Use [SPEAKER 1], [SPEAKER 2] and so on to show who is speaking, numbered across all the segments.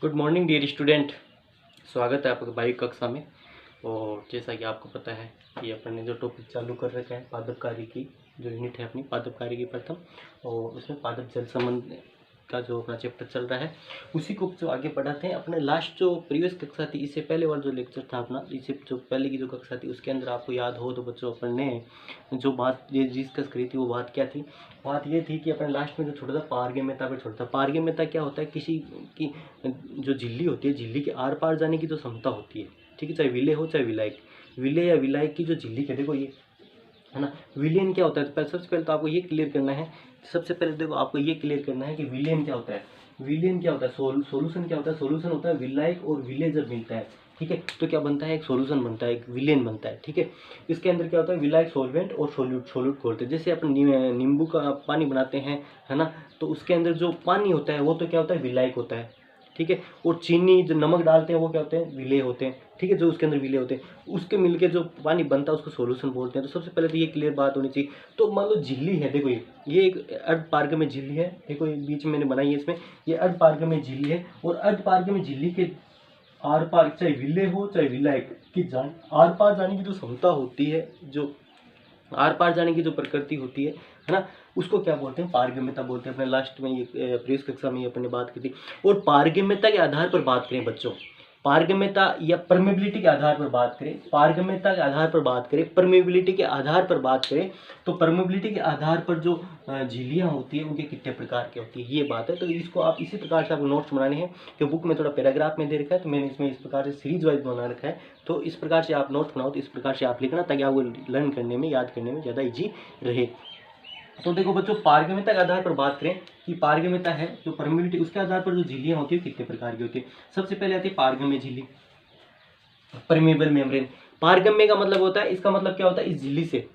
[SPEAKER 1] Good morning dear student. स्वागत है आपका बायो कक्षा में। और जैसा कि आपको पता है कि अपन ने जो टॉपिक चालू कर रखा है पादप कार्य की जो यूनिट है अपनी पादप कार्य की प्रथम, और उसमें पादप जल संबंध का जो अपना चैप्टर चल रहा है उसी को जो आगे पढ़ाते हैं। अपने लास्ट जो प्रीवियस कक्षा थी इससे पहले वाला जो लेक्चर था अपना, इससे जो पहले की जो कक्षा थी उसके अंदर आपको याद हो तो बच्चों अपन ने जो बात ये डिस्कस करी थी वो बात क्या थी। बात ये थी कि अपने लास्ट में जो छोटा सा पारगम्यता पर छोटा था। पारगम्यता क्या होता है, किसी की जो झिल्ली होती है, झिल्ली के आर पार जाने की जो क्षमता होती है, ठीक है, चाहे विलेय हो चाहे विलायक। विलेय या विलायक की जो झिल्ली के, देखो ये है ना, विलेन क्या होता है। तो सबसे पहले तो आपको ये क्लियर करना है, सबसे पहले देखो आपको ये क्लियर करना है कि विलेन क्या होता है। विलेन क्या होता है, सोल्यूशन क्या होता है। सोल्यूशन होता है विलायक और विलेय जब मिलता है, ठीक है, तो क्या बनता है, एक सोल्यूशन बनता है, एक विलेन बनता है, ठीक है। इसके अंदर क्या होता है, विलायक सॉल्वेंट और सोल्यूट खोलते हैं। जैसे अपन नींबू का पानी बनाते हैं, है ना, तो उसके अंदर जो पानी होता है वो तो क्या होता है, विलायक होता है, ठीक है। और चीनी जो नमक डालते हैं वो क्या होते हैं, विलेय होते हैं, ठीक है, जो उसके अंदर विलेय होते हैं उसके मिलके जो पानी बनता है उसको सॉल्यूशन बोलते हैं। तो सबसे पहले तो ये क्लियर बात होनी चाहिए। तो मान लो झिल्ली है, देखो ये एक अर्धपारगम्य झिल्ली है, देखो ये बीच में मैंने बनाई है इसमें, ये अर्धपारगम्य झिल्ली है। और अर्धपारगम्य झिल्ली के आर पार चाहे विलेय हो चाहे विलायक की आर पार जाने की जो क्षमता होती है, जो आर पार जाने की जो प्रकृति होती है ना, उसको क्या बोलते हैं, पारगम्यता बोलते हैं। अपने लास्ट में ये प्रीवियस कक्षा में ये अपने बात की थी। और पारगम्यता के आधार पर बात करें बच्चों, पारगम्यता या परमेबिलिटी के आधार पर बात करें, पारगम्यता के आधार पर बात करें, परमेबिलिटी के आधार पर बात करें, तो परमेबिलिटी के आधार पर जो झिल्लियाँ होती है उनके कितने प्रकार की होती है, ये बात है। तो इसको आप इसी प्रकार से आपको नोट्स बनाने हैं, कि बुक में थोड़ा पैराग्राफ में दे रखा है तो मैंने इसमें इस प्रकार से सीरीज वाइज बना रखा है। तो इस प्रकार से आप नोट्स बनाओ, तो इस प्रकार से आप लिखना, ताकि आपको लर्न करने में, याद करने में ज़्यादा ईजी रहे। तो देखो बच्चों, पारगम्यता के आधार पर बात करें कि पारगम्यता है जो परमिबिलिटी, उसके आधार पर जो झिल्लियाँ होती है कितने प्रकार की होती है। सबसे पहले आती है पारगम्य झिल्ली, परमेबल मेम्ब्रेन। पारगम्य का मतलब होता है, इसका मतलब क्या होता है, इस झिल्ली से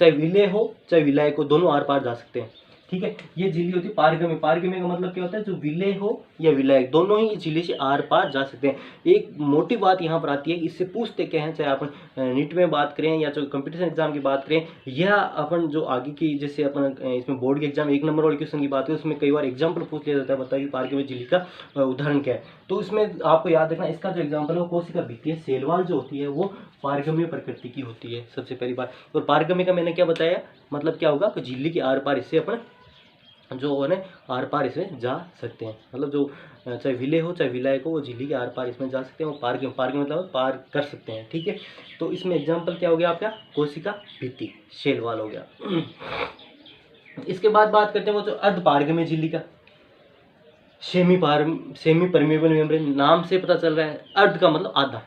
[SPEAKER 1] चाहे विलेय हो चाहे विलायक हो दोनों आर पार जा सकते हैं, ठीक है। ये झिल्ली होती है पारगम्य। पारगम्य का मतलब क्या होता है, जो विलेय हो या विलायक दोनों ही इस झिल्ली से आर पार जा सकते हैं। एक मोटी बात यहाँ पर आती है, इससे पूछते क्या है, चाहे अपन नीट में बात करें या जो कंपटीशन एग्जाम की बात करें, या अपन जो आगे की जैसे अपन इसमें बोर्ड के एग्जाम 1 नंबर वाले क्वेश्चन की बात करें, उसमें कई बार एग्जाम्पल पूछ लिया जाता है, बताइए पारगम्य झिल्ली का उदाहरण क्या है। तो इसमें आपको याद रखना, इसका जो एग्जाम्पल है वो कोशिका भित्ति है, सेलवाल जो होती है वो पारगम्य प्रकृति की होती है, सबसे पहली बात। और पारगम्य का मैंने क्या बताया, मतलब क्या होगा, तो झिल्ली के आर पार इससे अपन जो है आर पार इसमें जा सकते हैं, मतलब जो चाहे विलेय हो चाहे विलायक हो वो झिल्ली के आर पार इसमें जा सकते हैं, वो पार मतलब पार कर सकते हैं, ठीक है। तो इसमें एग्जाम्पल क्या हो गया आपका, कोशिका भित्ति, सेलवाल हो गया। इसके बाद बात करते हैं वो जो अर्धपारगम्य झिल्ली का, सेमी परमेबल मेम्ब्रेन। नाम से पता चल रहा है, अर्ध का मतलब आधा,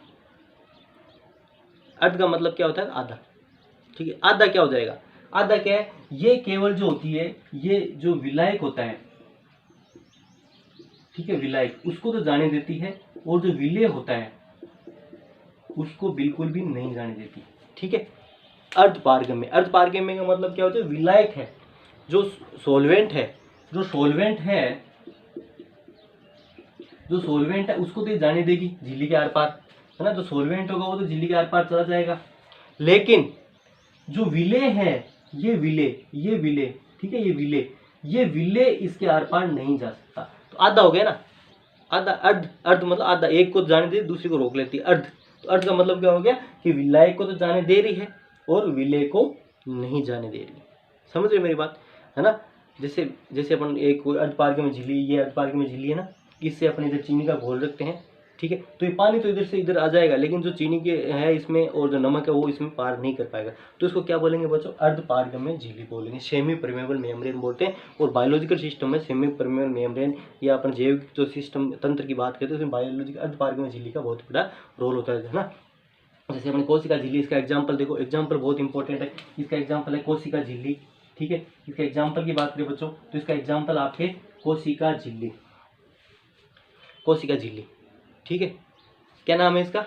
[SPEAKER 1] अर्ध का मतलब क्या होता है, आधा, ठीक है। आधा क्या हो जाएगा, आधा क्या है, ये केवल जो होती है, ये जो विलायक होता है, ठीक है, विलायक उसको तो जाने देती है, और जो विलेय होता है उसको बिल्कुल भी नहीं जाने देती, ठीक है। अर्धपारगम्य, अर्धपारगम्य का मतलब क्या होता है, विलायक है, जो सोलवेंट है, जो सोलवेंट है, जो सोलवेंट है उसको तो जाने देगी झिल्ली के आर पार, है ना। जो सोलवेंट होगा वो तो झिल्ली के आर पार चला जाएगा। लेकिन जो विलेय है, ये विलेय, ठीक है, ये विलेय इसके आर पार नहीं जा सकता। तो आधा हो गया ना, आधा, अर्ध, अर्ध मतलब आधा, एक को जाने दे दूसरी को रोक लेती है, अर्ध। तो अर्ध का मतलब क्या हो गया, कि विलायक को तो जाने दे रही है और विलेय को नहीं जाने दे रही। समझ रहे मेरी बात, है ना। जैसे जैसे अपन एक अर्धपारगम्य झिल्ली, ये अर्धपारगम्य झिल्ली है ना, इससे अपन इधर चीनी का घोल रखते हैं, ठीक है, तो ये पानी तो इधर से इधर आ जाएगा, लेकिन जो चीनी के है इसमें और जो नमक है वो इसमें पार नहीं कर पाएगा। तो इसको क्या बोलेंगे बच्चों, अर्धपारगम्य झिल्ली बोलेंगे, सेमी परमेबल मेम्ब्रेन बोलते हैं। और बायोलॉजिकल सिस्टम में सेमी परमेबल मेम्ब्रेन या अपन जैविक जो सिस्टम तंत्र की बात करते हैं उसमें बायोलॉजिकल अर्धपारगम्य झिल्ली का बहुत बड़ा रोल होता है ना। जैसे अपने कोशिका झिल्ली, इसका एग्जाम्पल देखो, एग्जाम्पल बहुत इंपॉर्टेंट है। इसका एग्जाम्पल है कोशिका झिल्ली, ठीक है। इसका एग्जाम्पल की बात करें बच्चों, तो इसका एग्जाम्पल आपके कोशिका झिल्ली, कोशिका झिल्ली, ठीक है। क्या नाम है इसका,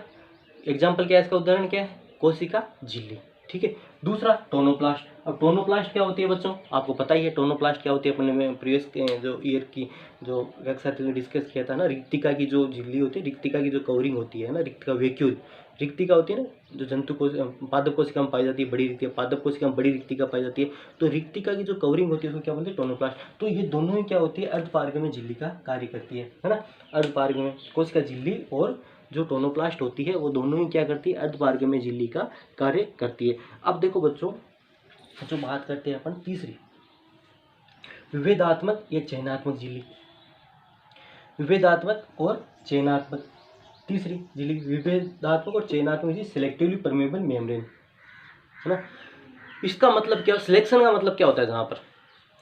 [SPEAKER 1] एग्जाम्पल क्या है, इसका उदाहरण क्या है, कोशिका झिल्ली, ठीक है। दूसरा टोनोप्लास्ट। अब टोनोप्लास्ट क्या होती है बच्चों, आपको पता ही है टोनोप्लास्ट क्या होती है, अपने में प्रीवियस जो ईयर की जो कक्षा थी डिस्कस किया था ना, रिक्तिका की जो झिल्ली होती है, रिक्तिका की जो कवरिंग होती है ना, रिक्तिका वैक्यूल, रिक्तिका होती है ना, जो जंतु को पादप कोशिका में पाई जाती है, बड़ी रिक्तिका, पादप कोशिका में बड़ी रिक्तिका पाई जाती है। तो रिक्तिका की जो कवरिंग होती है उसको क्या बोलते हैं, टोनोप्लास्ट। तो ये दोनों ही क्या होती है, अर्धपारगम्य झिल्ली का कार्य करती है ना। अर्धपारगम्य कोशिका झिल्ली और जो टोनोप्लास्ट होती है वो दोनों ही क्या करती है, अर्धपारगम्य झिल्ली का कार्य करती है। अब देखो बच्चों, जो बात करते हैं अपन तीसरी, विभेदात्मक या चयनात्मक झिल्ली। विभेदात्मक और चयनात्मक, तीसरी झिल्ली विभेदात्मक और चयनात्मक झिल्ली, सिलेक्टिवली परमेबल मेम्ब्रेन, है ना। इसका मतलब क्या, सिलेक्शन का मतलब क्या होता है, जहाँ पर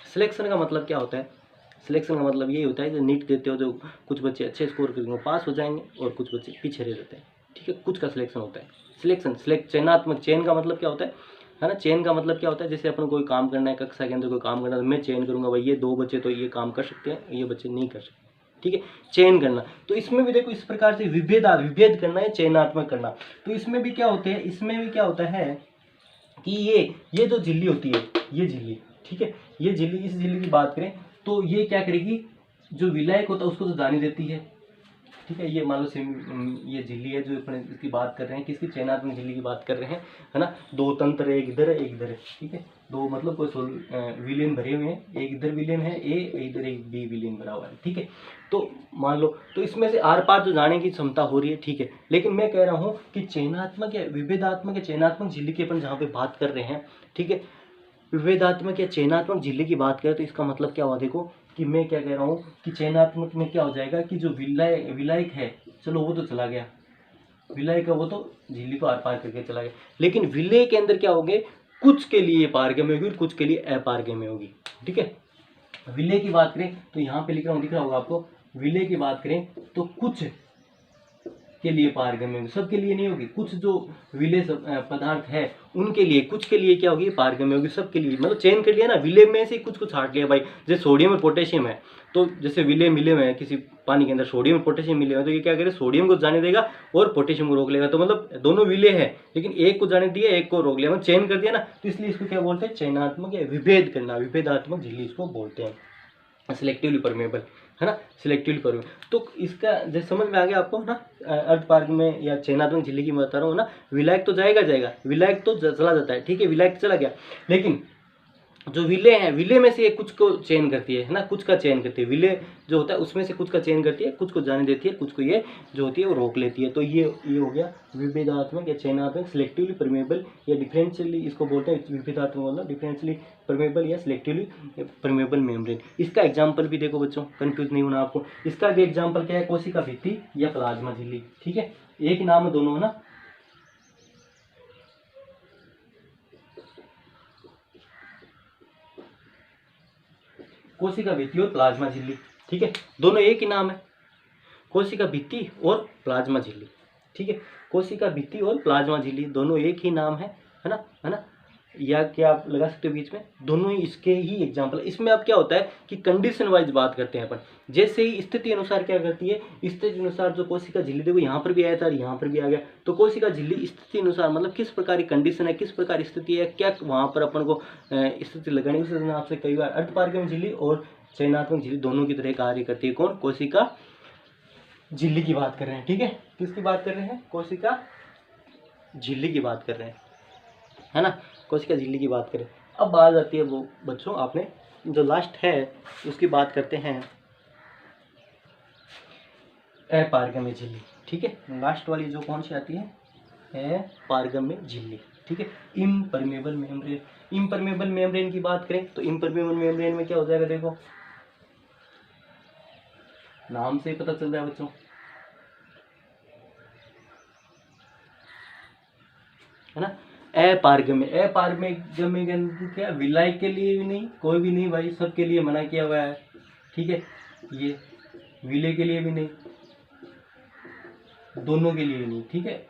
[SPEAKER 1] सिलेक्शन का मतलब क्या होता है, सिलेक्शन का मतलब यही होता है कि नीट देते हो जो कुछ बच्चे अच्छे स्कोर करेंगे पास हो जाएंगे और कुछ बच्चे पीछे रह जाते हैं, ठीक है, कुछ का सिलेक्शन होता है। चयनात्मक, चयन का मतलब क्या होता है ना, चयन का मतलब क्या होता है, जैसे अपन कोई काम करना है, कक्षा के अंदर कोई काम करना है, तो मैं चयन करूंगा भाई ये 2 बच्चे तो ये काम कर सकते हैं, ये बच्चे नहीं कर सकते, ठीक है, चयन करना। तो इसमें भी देखो इस प्रकार से विभेद करना है, चयनात्मक करना। तो इसमें भी क्या होते हैं, इसमें भी क्या होता है कि ये जो झिल्ली होती है, ये झिल्ली, ठीक है, ये झिल्ली, इस झिल्ली की बात करें तो ये क्या करेगी, जो विलायक होता है उसको तो जाने देती है, ठीक है। ये मान लो ये झिल्ली है जो अपने इसकी बात कर रहे हैं, किसकी, चयनात्मक झिल्ली की बात कर रहे हैं, है ना। 2 तंत्र, एक इधर है एक इधर है, ठीक है, 2 मतलब कोई विलेन भरे हुए हैं, एक इधर विलेन है ए, इधर एक बी विलेन भरा हुआ है, ठीक है। तो मान लो, तो इसमें से आर पार जो जाने की क्षमता हो रही है, ठीक है। लेकिन मैं कह रहा हूँ कि चयनात्मक या विभेदात्मक या चयनात्मक झिल्ली की अपन जहाँ पे बात कर रहे हैं, ठीक है, विभेदात्मक या चयनात्मक झिल्ली की बात करें तो इसका मतलब क्या हुआ, देखो कि मैं क्या कह रहा हूँ कि चयनात्मक में क्या हो जाएगा कि जो विलायक है, चलो वो तो चला गया, विलायक है वो तो झिल्ली को आर पार करके चला गया, लेकिन विलय के अंदर क्या होगे, कुछ के लिए पारगम्य होगी और कुछ के लिए अपारगम्य होगी, ठीक है। विलय की बात करें तो यहाँ पे लिख रहा हूँ, दिख रहा होगा आपको, विलय की बात करें तो कुछ के लिए पारगम्य होगी, सबके लिए नहीं होगी, कुछ जो विलय पदार्थ है उनके लिए, कुछ के लिए क्या होगी, पारगम्य होगी, सबके लिए, मतलब चयन कर लिया ना, विलय में से कुछ छाट लिया भाई, जैसे सोडियम और पोटेशियम है, तो जैसे विलय मिले हुए हैं किसी पानी के अंदर, सोडियम और पोटेशियम मिले हुए हैं, तो ये क्या करे, सोडियम को जाने देगा और पोटेशियम को रोक लेगा, तो मतलब दोनों विलय है लेकिन एक को जाने दिया एक को रोक लिया, मतलब चयन कर दिया ना, तो इसलिए इसको क्या बोलते हैं, चयनात्मक या विभेद करना, विभेदात्मक झिल्ली इसको बोलते हैं, सिलेक्टिवली परमेबल, है ना, सिलेक्टिवली परमेबल। तो इसका जैसे समझ में आ गया आपको ना, अर्धपारग में या चयनात्मक झिल्ली की बता रहा हूँ ना, विलायक तो जाएगा, विलायक तो चला जाता है, ठीक है, विलायक चला गया, लेकिन जो विलय है, विलय में से ये कुछ को चयन करती है ना, कुछ का चयन करती है, विलय जो होता है उसमें से कुछ का चयन करती है, कुछ को जाने देती है, कुछ को ये जो होती है वो रोक लेती है। तो ये हो गया विभेदात्मक या चयनात्मक, सिलेक्टिवली परमेबल या डिफरेंशियली, इसको बोलते हैं विभेदात्मक मतलब डिफरेंशियली परमेबल या सिलेक्टिवली परमेबल मेम्ब्रेन। इसका एग्जाम्पल भी देखो बच्चों, कंफ्यूज नहीं होना आपको, इसका भी एग्जाम्पल क्या है, कोशिका भित्ति या प्लाज्मा झिल्ली, ठीक है, एक नाम है दोनों, है ना। कोशिका भित्ति और प्लाज्मा झिल्ली, ठीक है, दोनों एक ही नाम है, कोशिका भित्ति और प्लाज्मा झिल्ली, ठीक है, कोशिका भित्ति और प्लाज्मा झिल्ली दोनों एक ही नाम है ना, या क्या आप लगा सकते हो बीच में, दोनों ही इसके ही एग्जाम्पल। इसमें अब क्या होता है कि कंडीशन वाइज बात करते हैं अपन, जैसे ही स्थिति अनुसार क्या करती है, स्थिति अनुसार जो कोशिका झिल्ली, देखो यहाँ पर भी आया था और यहाँ पर भी आ गया, तो कोशिका झिल्ली स्थिति अनुसार मतलब किस प्रकार की कंडीशन है, किस प्रकार स्थिति है, क्या वहाँ पर अपन को स्थिति लगानी, उस हिसाब से आपसे कई बार अर्धपारगम्य झिल्ली और चयनात्मक झिल्ली दोनों की तरह कार्य करती है। कौन, कोशिका झिल्ली की बात कर रहे हैं, ठीक है, किसकी बात कर रहे हैं, कोशिका झिल्ली की बात कर रहे हैं, है ना, कोशिका झिल्ली की बात करें। अब बात आती है वो बच्चों, आपने जो लास्ट है उसकी बात करते हैं, अपारगम्य झिल्ली, ठीक है, लास्ट वाली जो कौन सी आती है, अपारगम्य झिल्ली, ठीक है, इम्परमेबल मेम्ब्रेन। इम्परमेबल मेम्ब्रेन की बात करें तो इम्परमेबल मेम्ब्रेन में क्या हो जाएगा, देखो नाम से ही पता चल रहा है बच्चों, है ना, अपारगम्य के अंदर क्या, विलायक के लिए भी नहीं, कोई भी नहीं भाई, सबके लिए मना किया हुआ है, ठीक है, ये विलय के लिए भी नहीं, दोनों के लिए नहीं, ठीक है,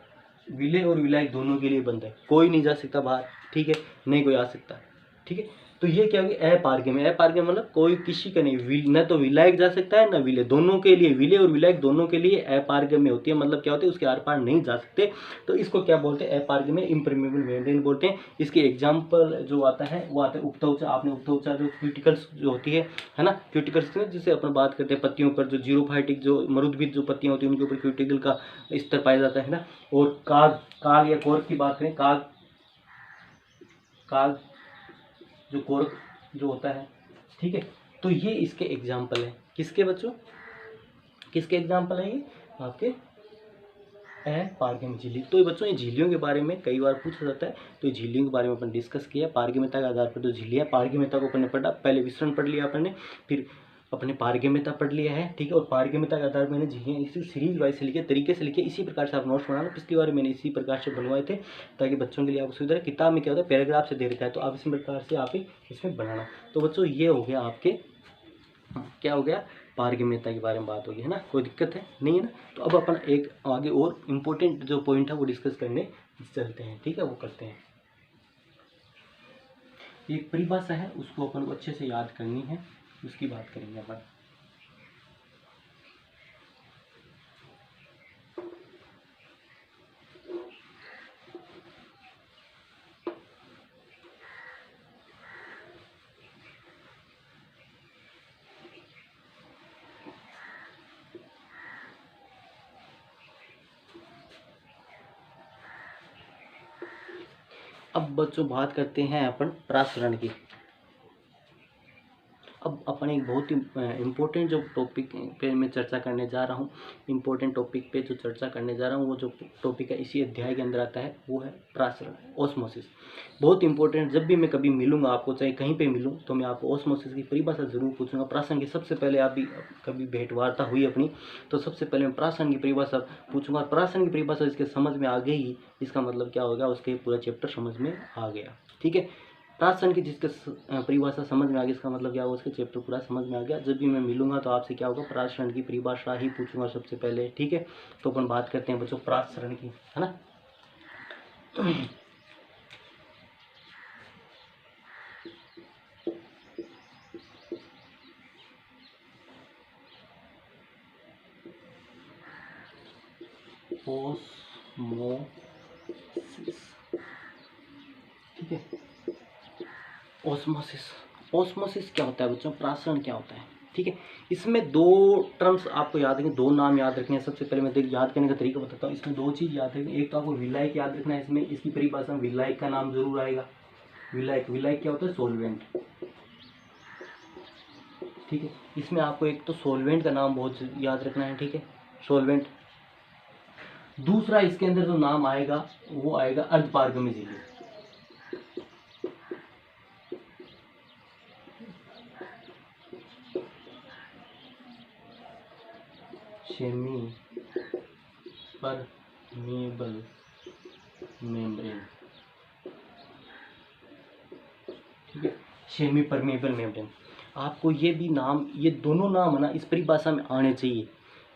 [SPEAKER 1] विलय और विलायक दोनों के लिए बंद है, कोई नहीं जा सकता बाहर, ठीक है, नहीं कोई आ सकता, ठीक है। तो ये क्या होगी, अपारगम्य। अपारगम्य मतलब कोई किसी का नहीं, न तो विलायक जा सकता है न विलय, दोनों के लिए, विलय और विलायक दोनों के लिए अपारगम्य होती है। मतलब क्या होती है, उसके आर पार नहीं जा सकते, तो इसको क्या बोलते हैं, अपारगम्य इम्परमेबल मेम्ब्रेन बोलते हैं। इसके एग्जाम्पल जो आता है वो आता है उपत्वचा। आपने उपत्वचा जो क्यूटिकल्स जो होती है ना, क्यूटिकल्स जिसे अपन बात करते हैं पत्तियों पर, जो जीरोफाइटिक जो मरुद्भिद जो पत्तियां होती है उनके ऊपर क्यूटिकल का स्तर पाया जाता है ना। और काग, काग या कोर्क की बात करें, काग, काग जो कोर्क जो होता है, ठीक है, तो ये इसके एग्जाम्पल है। किसके बच्चों, किसके एग्जाम्पल है ये, आपके अपारगम्य झिल्ली। तो ये बच्चों, ये झिल्लियों के बारे में कई बार पूछा जाता है, तो ये झिल्लियों के बारे में अपन डिस्कस किया। पारगम्यता के आधार पर जो झिल्ली है, पारगम्यता को अपन ने पढ़ा, पहले विसरण पढ़ लिया अपन ने, फिर अपने पारगम्यता पढ़ लिया है, ठीक है। और पारगम्यता के आधार पर मैंने झिल्लियाँ इसी सीरीज वाइज से लिखे, तरीके से लिखे, इसी प्रकार से आप नोट्स बनाना। पिछली बार मैंने इसी प्रकार से बनवाए थे ताकि बच्चों के लिए आपको सुविधा है। किताब में क्या होता है, पैराग्राफ से दे रखा है, तो आप इसी प्रकार से आप इसमें बनाना। तो बच्चों ये हो गया आपके, क्या हो गया, पारगम्यता के बारे में बात होगी, है ना। कोई दिक्कत है नहीं है ना। तो अब अपन एक आगे और इम्पोर्टेंट जो पॉइंट है वो डिस्कस करने चलते हैं, ठीक है, वो करते हैं। एक परिभाषा है, उसको अपन को अच्छे से याद करनी है, उसकी बात करेंगे अपन। अब बच्चों बात करते हैं अपन प्रासरण की। अब अपन एक बहुत ही इम्पोर्टेंट जो टॉपिक पे मैं चर्चा करने जा रहा हूँ, इम्पोर्टेंट टॉपिक पे जो चर्चा करने जा रहा हूँ, वो जो टॉपिक है इसी अध्याय के अंदर आता है, वो है प्रासरण, ऑस्मोसिस। बहुत इंपॉर्टेंट, जब भी मैं कभी मिलूंगा आपको, चाहे कहीं पे मिलूं, तो मैं आपको ऑस्मोसिस की परिभाषा जरूर पूछूंगा। प्रासरण की सबसे पहले, आप भी कभी भेंट वार्ता हुई अपनी, तो सबसे पहले मैं प्रासरण की परिभाषा पूछूंगा। प्रासरण की परिभाषा इसके समझ में आ गई, इसका मतलब क्या होगा, उसके पूरा चैप्टर समझ में आ गया, ठीक है। प्रासरण की जिसके परिभाषा समझ में आ गई, इसका मतलब क्या होगा, उसके चैप्टर पूरा समझ में आ गया। जब भी मैं मिलूंगा तो आपसे क्या होगा, प्रासरण की परिभाषा ही पूछूंगा सबसे पहले, ठीक है। तो अपन बात करते हैं बच्चों प्रासरण की, है ना। ओस्मोसिस, ठीक है। ओस्मोसिस, ओस्मोसिस क्या होता है बच्चों, प्रासरण क्या होता है, ठीक है। इसमें दो टर्म्स आपको याद रखने, दो नाम याद रखने हैं। सबसे पहले मैं याद करने का तरीका बताता हूँ। इसमें दो चीज़ याद रखनी, एक तो आपको विलायक याद रखना है। इसमें इसकी परिभाषा में विलायक का नाम जरूर आएगा। विलायक, विलायक क्या होता है, सोलवेंट, ठीक है। इसमें आपको एक तो सोलवेंट का नाम बहुत याद रखना है, ठीक है, सोलवेंट। दूसरा इसके अंदर जो नाम आएगा वो आएगा अर्धपारगम्य झिल्ली। सेमी परमेबल मेम्ब्रेन, ठीक है, सेमी परमेबल मेम्ब्रेन। आपको ये भी नाम, ये दोनों नाम है ना, इस परिभाषा में आने चाहिए।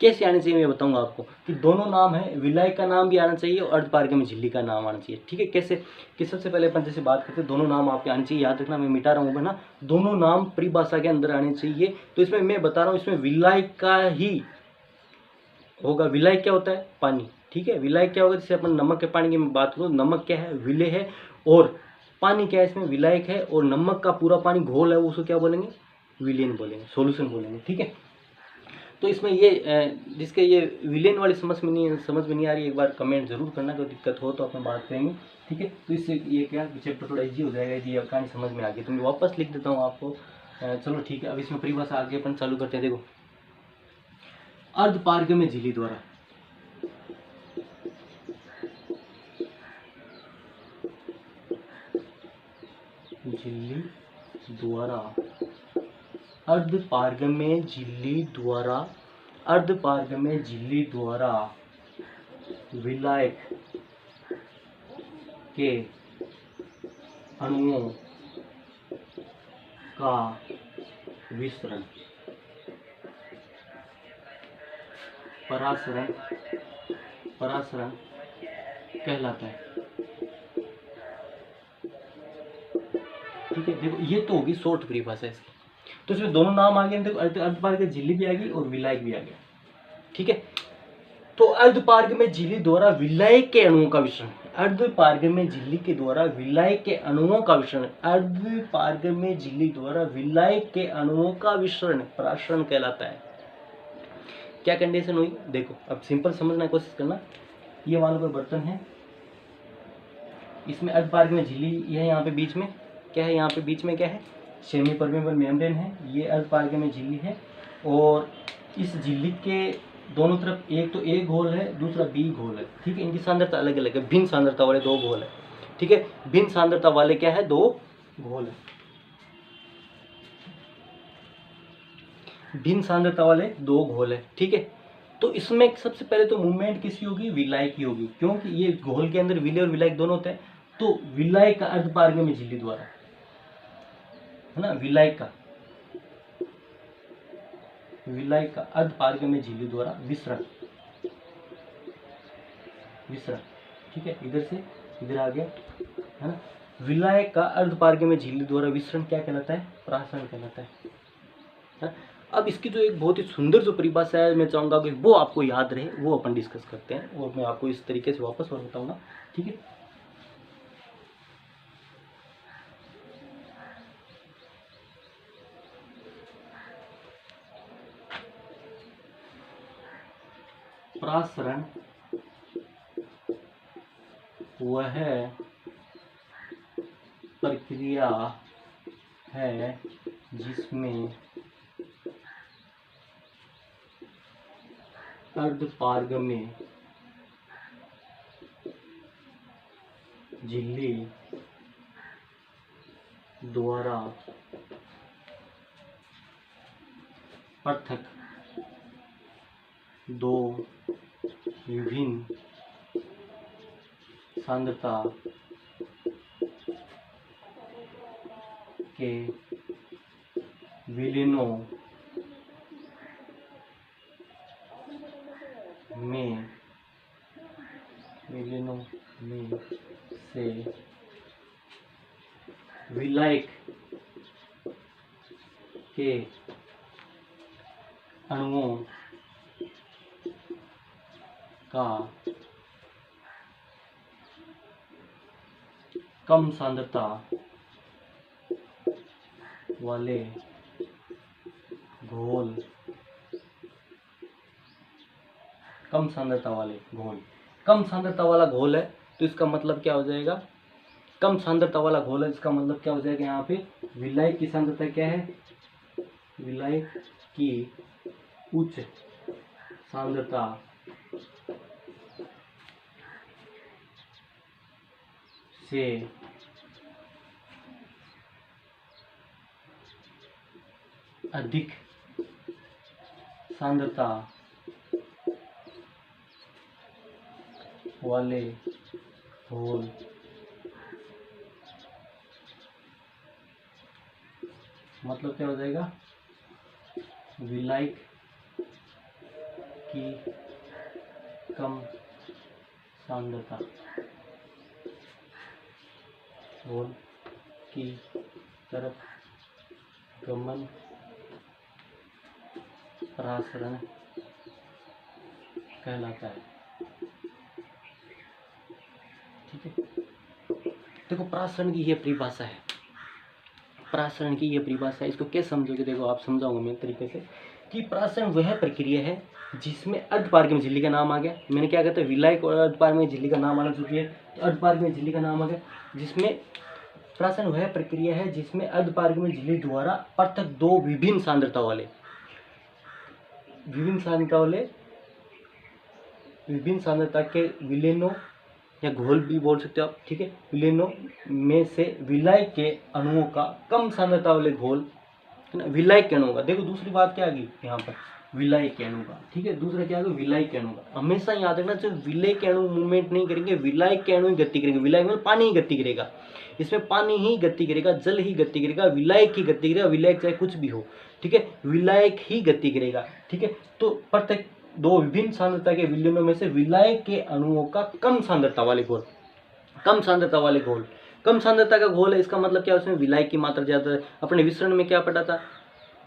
[SPEAKER 1] कैसे आने चाहिए मैं बताऊंगा आपको, कि दोनों नाम है, विलायक का नाम भी आना चाहिए और अर्धपारगम्य झिल्ली का नाम आना चाहिए, ठीक है। कैसे, कि सबसे पहले अपन जैसे बात करते हैं, दोनों नाम आपके आने चाहिए, याद रखना, मैं मिटा रहा हूँ ना, दोनों नाम परिभाषा के अंदर आने चाहिए। तो इसमें मैं बता रहा हूँ, इसमें विलायक का ही होगा। विलायक क्या होता है, पानी, ठीक है। विलायक क्या होगा, जैसे अपन नमक के पानी की बात करूँ, नमक क्या है, विलय है, और पानी क्या है, इसमें विलायक है, और नमक का पूरा पानी घोल है, उसको क्या बोलेंगे, विलेन बोलेंगे, सॉल्यूशन बोलेंगे, ठीक है। तो इसमें ये जिसके ये विलेन वाली समझ में नहीं आ रही, एक बार कमेंट जरूर करना, कोई दिक्कत हो तो अपन बात करेंगे, ठीक है। तो इससे ये क्या चैप्टर थोड़ा इजी हो जाएगा, यदि कहानी समझ में आ गई तो मैं वापस लिख देता हूँ आपको। चलो ठीक है, अब इसमें परिभाषा आगे अपन चालू करते हैं। देखो, अर्धपारगम्य झिल्ली द्वारा, झिल्ली द्वारा, अर्धपारगम्य झिल्ली द्वारा, अर्धपारगम्य झिल्ली द्वारा विलायक के अणुओं का विसरण परासरण, परासरण कहलाता है। ठीक है, देखो ये तो होगी शॉर्ट परिभाषा इसकी। तो इसमें दोनों नाम आ गए, देखो अर्धपारगम्य झिल्ली भी आ गई और विलायक भी आ गया। ठीक है, तो अर्धपारगम्य झिल्ली द्वारा विलायक के अणुओं का विसरण, अर्धपारगम्य झिल्ली के द्वारा विलायक के अणुओं का विसरण, अर्धपारगम्य झिल्ली द्वारा विलायक के अणुओं का विसरण प्रासरण कहलाता है। क्या कंडीशन हुई, देखो अब सिंपल समझने की कोशिश करना। ये मान लो कोई बर्तन है, इसमें अर्धपारगम्य झिल्ली है, यहाँ पे बीच में क्या है, यहाँ पे बीच में क्या है, सेमी परमेबल मेम्ब्रेन है, ये अर्धपारगम्य झिल्ली है। और इस झिल्ली के दोनों तरफ एक तो ए घोल है, दूसरा बी घोल है। ठीक है, इनकी सांद्रता अलग अलग है, भिन्न सांद्रता वाले दो घोल है। ठीक है, भिन्न सांद्रता वाले क्या है, दो घोल है, भिन्न सांद्रता वाले दो घोल है। ठीक है, तो इसमें सबसे पहले तो मूवमेंट किसकी होगी, विलायक की होगी, क्योंकि ये घोल के अंदर विलेय और विलायक दोनों होते हैं। तो विलायक का अर्धपारगम्य झिल्ली द्वारा, है ना, विलायक का अर्धपारगम्य झिल्ली द्वारा विसरण। ठीक है, इधर से इधर आ गया, है ना। विलायक का अर्धपारगम्य झिल्ली द्वारा विसरण क्या कहलाता है, प्रासरण कहलाता है। अब इसकी जो एक बहुत ही सुंदर जो परिभाषा है, मैं चाहूंगा कि वो आपको याद रहे, वो अपन डिस्कस करते हैं और मैं आपको इस तरीके से वापस और बताऊंगा। ठीक है, प्रासरण वह प्रक्रिया है जिसमें अर्धपारगम्य झिल्ली द्वारा पृथक दो विभिन्न सांद्रता के विलीनों में से विलायक के अणुओं का कम सांद्रता वाले घोल, कम सांद्रता वाला घोल है, तो इसका मतलब क्या हो जाएगा, कम सांद्रता वाला घोल है, इसका मतलब क्या हो जाएगा, यहाँ पे विलायक की सांद्रता क्या है, विलायक की उच्च सांद्रता से अधिक सांद्रता वाले घोल मतलब क्या हो जाएगा, विलायक की कम सांद्रता घोल की तरफ गमन प्रासरण कहलाता है। ठीक है, देखो प्रासरण की यह परिभाषा है, प्रासरण की यह परिभाषा है, इसको कैसे समझोगे, देखो आप समझाऊंगा मैं तरीके से कि प्रासरण वह प्रक्रिया है जिसमें अर्धपारगम्य झिल्ली का नाम आ गया, मैंने क्या कहता है, विलायक और अर्धपारगम्य झिल्ली का नाम आना जरूरी है, तो अर्धपारगम्य झिल्ली का नाम आ गया, जिसमें प्रासरण वह प्रक्रिया है जिसमें अर्धपारगम्य झिल्ली द्वारा पृथक दो विभिन्न सांद्रता वाले विभिन्न सांद्रता के विलेनों या घोल भी बोल सकते हो आप। ठीक है, विलेनों में से विलायक के अणुओं का कम सांद्रता वाले घोल, है ना, विलायक के अणुओं का। देखो दूसरी बात क्या आ गई यहाँ पर, विलायक के अणु का। ठीक है, दूसरा क्या आ गया, विलायक के अणु का। हमेशा याद रखना चाहिए, विलय के अणु मूवमेंट नहीं करेंगे, विलायक के अणु ही गति करेंगे। विलायक में पानी ही गति करेगा, इसमें पानी ही गति करेगा, जल ही गति करेगा, विलायक ही गति करेगा, विलायक चाहे कुछ भी हो। ठीक है, विलायक ही गति करेगा। ठीक है, तो प्रत्येक दो विभिन्न सांद्रता के विलयनों में से विलायक के अणुओं का कम सांद्रता वाले घोल कम सांद्रता का घोल है, इसका मतलब क्या, उसमें विलायक की मात्रा ज़्यादा है। अपने विसरण में क्या पढ़ा था,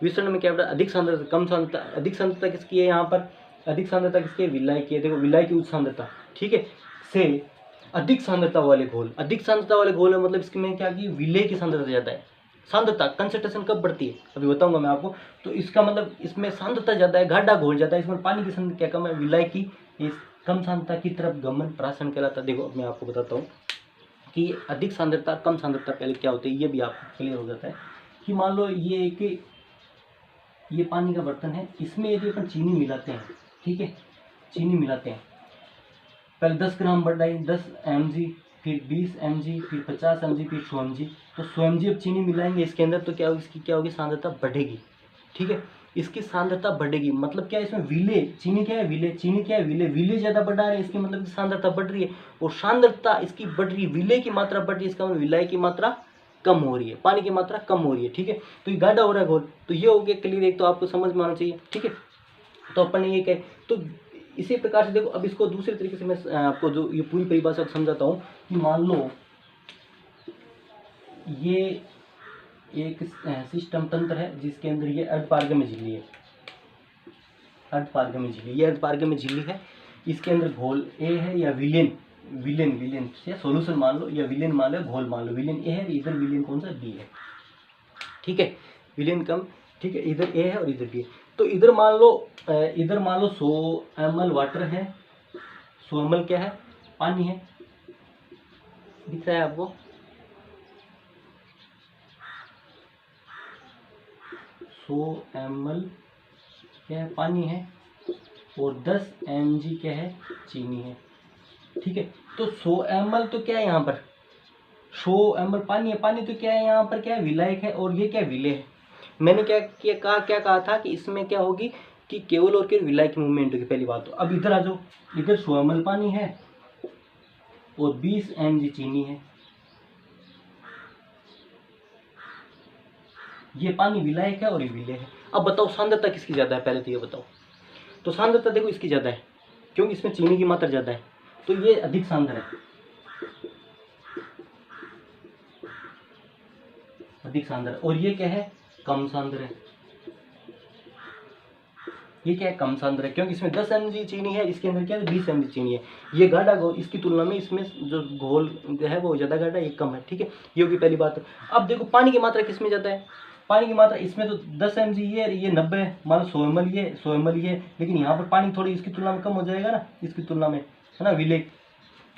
[SPEAKER 1] विसरण में क्या पढ़ा, अधिक सांद्रता कम सांद्रता, अधिक सांद्रता किसकी है यहाँ पर, अधिक सांद्रता किसकी है, विलायक की है। देखो विलायक की उच्च सांद्रता, ठीक है, से अधिक सांद्रता वाले घोल, अधिक सांद्रता वाले घोल है मतलब इसमें क्या की विलेय की सांद्रता ज़्यादा है। सांद्रता कंसंट्रेशन कब बढ़ती है अभी बताऊंगा मैं आपको। तो इसका मतलब इसमें सांद्रता ज़्यादा है, गाढ़ा घोल ज़्यादा है, इसमें पानी की सांद्रता क्या कम है, विलायक की इस कम सांद्रता की तरफ गमन प्राशन कहलाता है। देखो मैं आपको बताता हूँ कि अधिक सांद्रता कम सांद्रता पहले क्या होती है, ये भी आपको क्लियर हो जाता है। कि मान लो ये पानी का बर्तन है, इसमें यदि अपन चीनी मिलाते हैं, ठीक है, चीनी मिलाते हैं, पहले 10 ग्राम बढ़ाई, 10 mg, फिर 20 mg, फिर 50 mg, फिर 100 mg। तो 100 mg अब चीनी मिलाएंगे इसके अंदर, तो क्या होगी, इसकी क्या होगी, सांद्रता बढ़ेगी, ठीक है, इसकी सांद्रता बढ़ेगी। मतलब क्या है, इसमें विलेय, चीनी क्या है, विलेय, चीनी क्या है, विलेय, विलेय ज़्यादा बढ़ा रहे हैं, इसकी मतलब सांद्रता बढ़ रही है, और सांद्रता इसकी बढ़ रही है, विलेय की मात्रा बढ़ रही है, इसका मतलब विलायक की मात्रा कम हो रही है, पानी की मात्रा कम हो रही है, ठीक है। तो ये गाढ़ा हो रहा है घोल, तो ये हो गया क्लियर, एक तो आपको समझ में आना चाहिए, ठीक है। तो अपन ये कहे तो इसी प्रकार से देखो, अब इसको दूसरे तरीके से मैं आपको जो ये पूरी परिभाषा समझाता हूँ कि मान लो ये एक सिस्टम तंत्र है जिसके अंदर ये अर्धपारगम्य झिल्ली है, अर्धपारगम्य झिल्ली, ये अर्धपारगम्य झिल्ली है, इसके अंदर घोल ए है या विलेन, विलेन से सॉल्यूशन मान लो, या विलेन मान लो, घोल मान लो, विलेन ए है, इधर विलेन कौन सा, बी है, ठीक है, विलेन कम, ठीक है, इधर ए है और इधर बी है। तो इधर मान लो 100 ml वाटर है, 100 ml क्या है, पानी है, दिख रहा है आपको, 100 ml क्या है, पानी है, और 10 mg क्या है, चीनी है, ठीक है। तो 100 ml तो क्या है यहाँ पर, 100 ml पानी है, पानी तो क्या है यहाँ पर, क्या है, विलायक है, और ये क्या विलेय है। मैंने क्या कहा था कि इसमें क्या होगी कि केवल और केवल विलायक की मूवमेंट होगी, पहली बात। तो अब इधर आ जाओ, इधर 100 ml पानी है और 20 mg चीनी है, ये पानी विलायक है और ये विलेय है। अब बताओ सांद्रता किसकी ज़्यादा है, पहले तो ये बताओ। तो सांद्रता देखो इसकी ज़्यादा है, क्योंकि इसमें चीनी की मात्रा ज़्यादा है, तो ये अधिक सांद्र है, अधिक सांद्र, और ये क्या है, कम सांद्र है, ये क्या है, कम सांद्र है, क्योंकि इसमें 10 mg चीनी है, इसके अंदर क्या है, 20 mg चीनी है। ये गाढ़ा घोल, इसकी तुलना में इसमें जो घोल है वो ज़्यादा गाढ़ा है, ये कम है, ठीक है, ये होगी पहली बात। अब देखो पानी की मात्रा किस में ज़्यादा है, पानी की मात्रा इसमें तो 10 mg ये 90 है, मान लो 100 ml ये 100 ml ये, लेकिन यहाँ पर पानी थोड़ी इसकी तुलना में कम हो जाएगा ना, इसकी तुलना में, है ना, विलेय,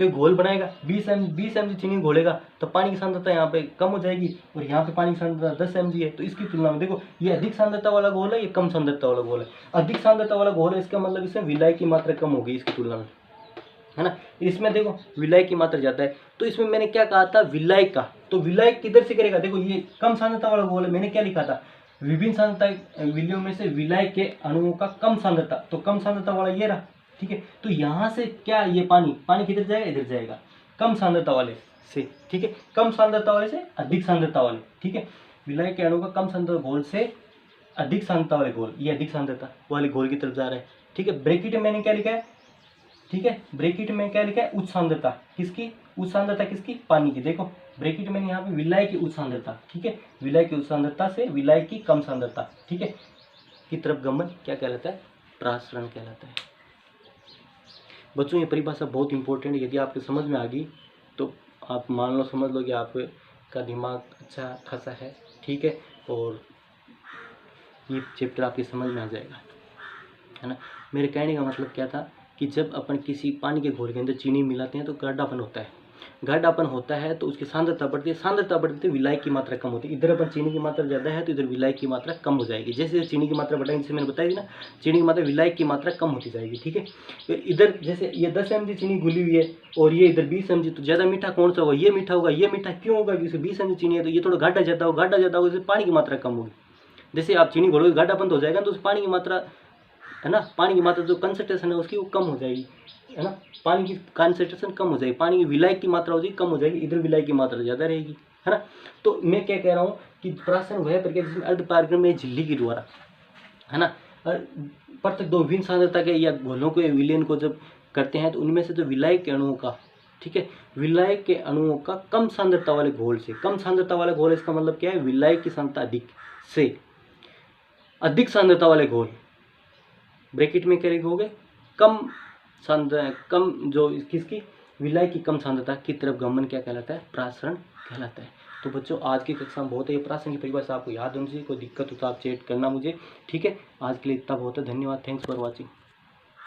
[SPEAKER 1] तो घोल बनाएगा 20 mg चीनी घोलेगा, तो पानी की सांद्रता यहाँ पे कम हो जाएगी, और यहाँ पे पानी की सांद्रता 10 mg है, तो इसकी तुलना में देखो ये अधिक सांद्रता वाला घोल है, ये कम सांद्रता वाला घोल है। अधिक सांद्रता वाला घोल है, इसका मतलब इसमें विलायक की मात्रा कम होगी इसकी तुलना में, है ना। इसमें देखो विलायक की मात्रा ज़्यादा है, तो इसमें मैंने क्या कहा था, विलायक का, तो विलायक किधर से करेगा, देखो ये कम सांद्रता वाला घोल है, मैंने क्या लिखा था, विभिन्न सांद्रता विलियों में से विलायक के अणुओं का कम सांद्रता, तो कम सांद्रता वाला ये रहा, ठीक है। तो यहाँ से क्या, ये पानी किधर जाएगा, इधर जाएगा, कम सांद्रता वाले से, ठीक है, कम सांद्रता वाले से अधिक सांद्रता वाले, ठीक है, विलायक के अणु का कम सांद्रता घोल से अधिक सांद्रता वाले घोल, ये अधिक सांद्रता वाले घोल की तरफ जा रहा है, ठीक है। ब्रैकेट में मैंने क्या लिखा है, ठीक है, ब्रैकेट में क्या लिखा है, उच्च सांद्रता, किसकी, उच्च सांद्रता किसकी, पानी की। देखो ब्रैकेट में यहाँ पे विलायक की उच्च सांद्रता, ठीक है, विलायक की उच्च सांद्रता से विलायक की कम सांद्रता, ठीक है, की तरफ गमन क्या कहलाता है, प्रासरण कहलाता है। बच्चों ये परिभाषा बहुत इंपॉर्टेंट है, यदि आपके समझ में आ गई तो आप मान लो, समझ लो कि आपका दिमाग अच्छा खासा है, ठीक है, और ये चैप्टर आपकी समझ में आ जाएगा, है ना। मेरे कहने का मतलब क्या था कि जब अपन किसी पानी के घोल के अंदर चीनी मिलाते हैं तो गाढ़ापन होता है, गाढ़ापन होता है तो उसकी सांद्रता बढ़ती है, सांद्रता बढ़ती है विलायक की मात्रा कम होती है। इधर अपन चीनी की मात्रा ज़्यादा है तो इधर विलायक की मात्रा कम हो जाएगी, जैसे चीनी की मात्रा बढ़ाएंगे, जैसे मैंने बताई थी ना, चीनी की मात्रा विलायक की मात्रा कम होती जाएगी, ठीक है। फिर इधर जैसे ये 10 mg चीनी घुली हुई है और ये इधर 20 mg, तो ज़्यादा मीठा कौन सा होगा, ये मीठा होगा, ये मीठा क्यों होगा, क्योंकि 20 mg चीनी है तो ये थोड़ा गाढ़ा ज़्यादा होगा, गाढ़ा ज़्यादा होगा, इससे पानी की मात्रा कम होगी। जैसे आप चीनी घोलोगे गाढ़ापन हो जाएगा तो उस पानी की मात्रा, है ना, पानी की मात्रा जो कंसंट्रेशन है उसकी वो कम हो जाएगी, है ना, पानी की कंसंट्रेशन कम हो जाएगी, पानी की विलायक की मात्रा हो जाएगी कम हो जाएगी, इधर विलायक की मात्रा ज़्यादा रहेगी, है ना। तो मैं क्या कह रहा हूँ कि प्राशन वह प्रक्रिया जिसमें अर्धपारगम्य झिल्ली के द्वारा, है ना, पृथक दो विभिन्न सांद्रता के या घोलों को या विलयन को जब करते हैं तो उनमें से जो विलायक के अणुओं का ठीक है। विलायक के अणुओं का कम सांद्रता वाले घोल से, कम सांद्रता वाले घोल इसका मतलब क्या है, विलायक की सांद्रता अधिक से अधिक सांद्रता वाले घोल, ब्रैकेट में क्या लिखोगे, कम जो किसकी, विलायक की कम सांद्रता की तरफ गमन क्या कहलाता है, प्रासरण कहलाता है। तो बच्चों आज की कक्षा में बहुत है, ये प्रासरण की परिभाषा आपको याद होनी चाहिए, कोई दिक्कत हो तो आप चेक करना मुझे, ठीक है। आज के लिए इतना बहुत है, धन्यवाद, थैंक्स फॉर वॉचिंग।